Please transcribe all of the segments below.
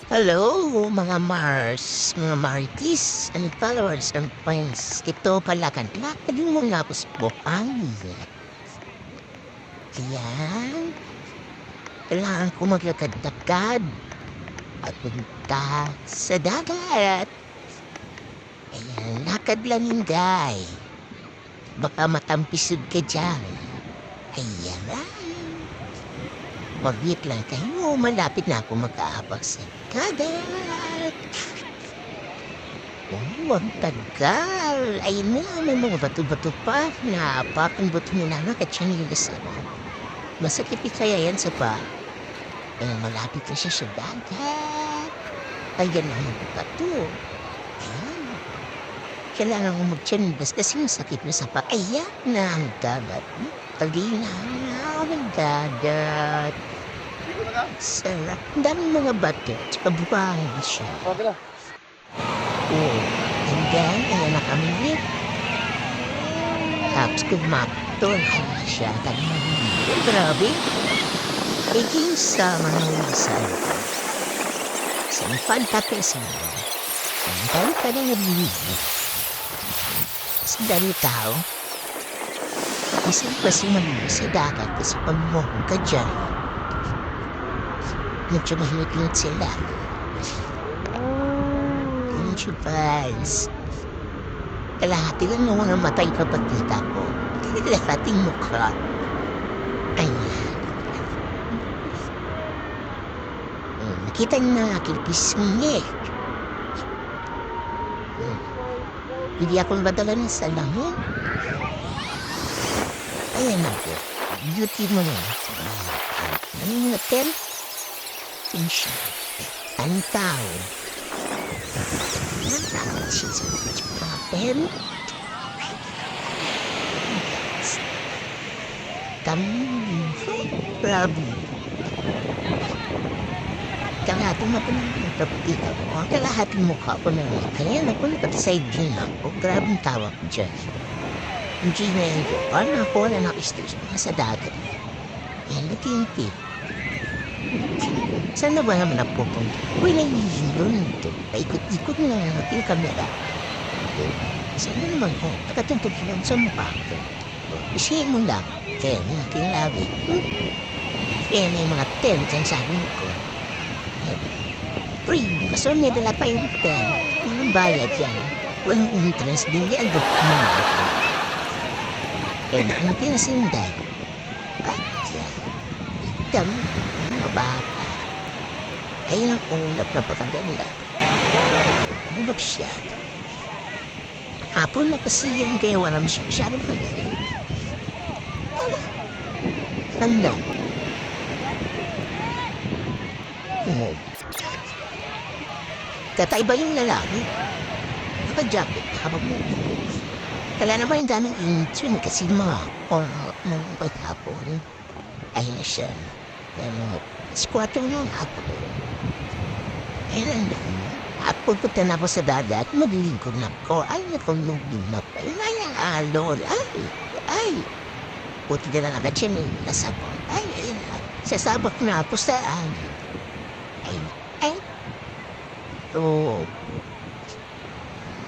Hello, mga Mars, mga Martis, and followers and friends. Ito pala kan lakad mo nga po ang Ayan, kailangan ko maglakad-lakad at punta sa dagat. Ayan, lakad lang hinday. Baka matampisod ka dyan. Ayan, mag-wait lang kayo. Malapit na ako mag-aabang sa dagat. Oh, ang tagal. Ayun na, may mga bato-bato pa. Napakan bato nila na katsyan yung kasama. Masakit kaya yan sa pa. Malapit na siya sa dagat. Ayan na mga bato. Ayan. Kailangan ko mag-chanbas kasi yung sakit na sa pa. Ayan na ang dagat. Talina na ang dagat. Sarap. Ang daming mga bato. Tsaka bukahin siya. Okay na. Oh, and then, ayan na kami. Tapos kumakton siya. Grabe. Iging sa mga isang. Sampan tapos mo. Ang dami ka na nabibig. Sa dami tao. Isang pasiman mo sa dagat kasi pagmuhong ka dyan. Nagsumahilit sila. Fans. Kalahati lang naman ang matay kapag kita ko. Kalahating mukha. Ayan. Nakita niyo na aking pisngi. Hindi ako madala ng salamin. Ayan ako. Beauty mo na. Ano yung hotel? Pinsiya. Ang tao. She's poppin'. Grabe. Kalahating mapunta ko. Kalahating mukha ko na. Kaya napunta sa side view na ako. Grabe ang tawa ko dyan. Hindi na yun ko. Parang ako na nakistos mga sa dagat. Yan, natinti. Saan na ba naman napupunta? Uy, nahihilon ito. Paikot-ikot na lang natin yung kamera. Saan na naman ko? Nakatuntog lang sa mukha ko. Isihin mo lang. Kaya nga, kinalabi. Kaya may mga tent ang sabi ko. Uy, kaso may dala pa yung tent. Walang bayad yan. Walang entrance din yan. Dokumen. Kaya nakanapin na sinday. At yan. Itam. Mababa. Ayun ang ulap na pagkaganda. Ulap siya. Hapon na kasi yan kaya walang masyadong pagkaganda. Tanda. Tatay ba yung lalaki? Naka-jacket habang mo. Kala na ba yung daming intune kasi mga mga paghapon. Ayun na siya. Squatter yung hapon. Ayun na. Hapon ko na ako sa dagat, maglilingkod na ko. Ay, nakulugin na pa. Ay, alon. Ay. Puti na lang agad siya nasa ko. Ay, sasabak na ako sa Ay. Oo.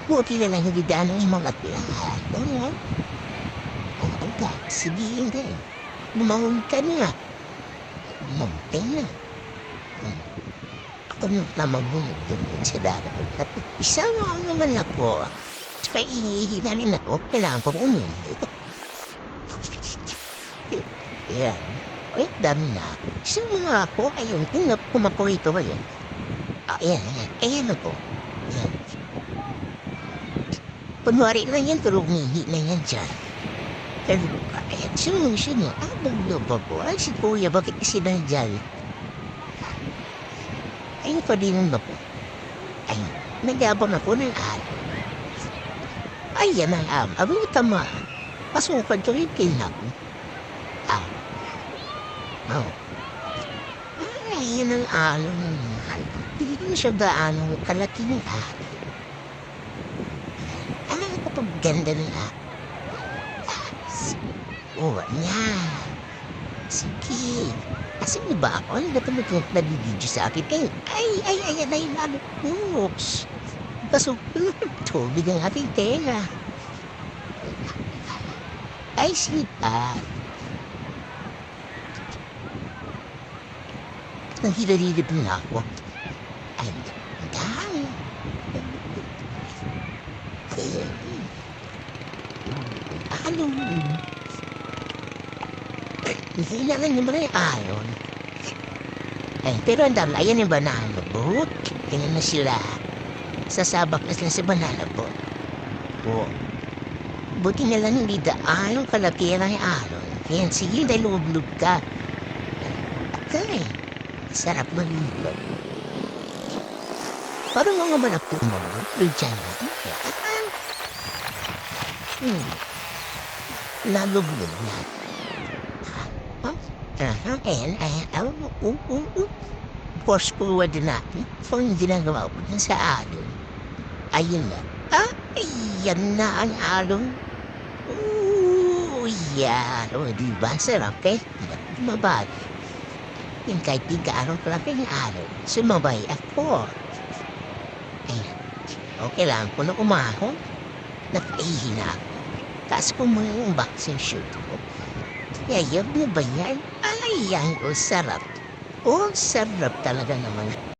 Buti na lang hindi daan ng mga pilahan. Oo. Oo, sige hindi. Lumawag ka na. Lumawag na. Ako na mabunog doon sa dagat. At isang naman ako. Saka ihihinanin ako. Kailangan ko uminig. Yan. Ay, dami na. Isang mga ako. Ayun, kumaporito ba yun? Ayan. Ayan ako. Yan. Kunwari na yan, pero umihi na yan dyan. Pero, ayan, siya niya. Baglo ko. Ay, si Kuya, bakit kasi nandyan? Ayun pa din ba po? Ay, nagabang ako ng Ay, yan ang Abang tama. Pasukan ko rin kinap. Oh. Ay, yan ang alon. Hindi ko siya gaano kalaking Ano kapag ganda ng Oo, niya. Sige. Kasi di ba ako, ano na ito nabibidyo sa akin? Ay, lalo. Oops. Kaso, tubig ang ating tenga. Ay, sweetheart. Nahilalilip na ako. Ay, dahil. Ano? Kailangan niyo ba na yung ayon? Ay, pero ang dami, ayan yung banana boat. Ganyan na sila. Sasabak na sila sa banana boat. O, buti na lang hindi daan yung kalakihan ng alon. Kaya sige, dahil lumulog ka. Okay, sarap malibot. Parang mga manak tumulog. Diyan na. Nalubog na. Force forward natin. So, yung ginagawa ko dun sa alon. Ayun na. Ayan na ang alon. Yan. O, diba? Sarap eh. Mabag. Yung kahit di gaano kalaki yung alon. Sumabay ako. Ayan. Okay lang ko na umahon. Nakaihi na ako. Tapos pumunta yung boxing shoot ko. Yayab na ba yan? Ay, yan. O, sarap. O, sarap talaga naman.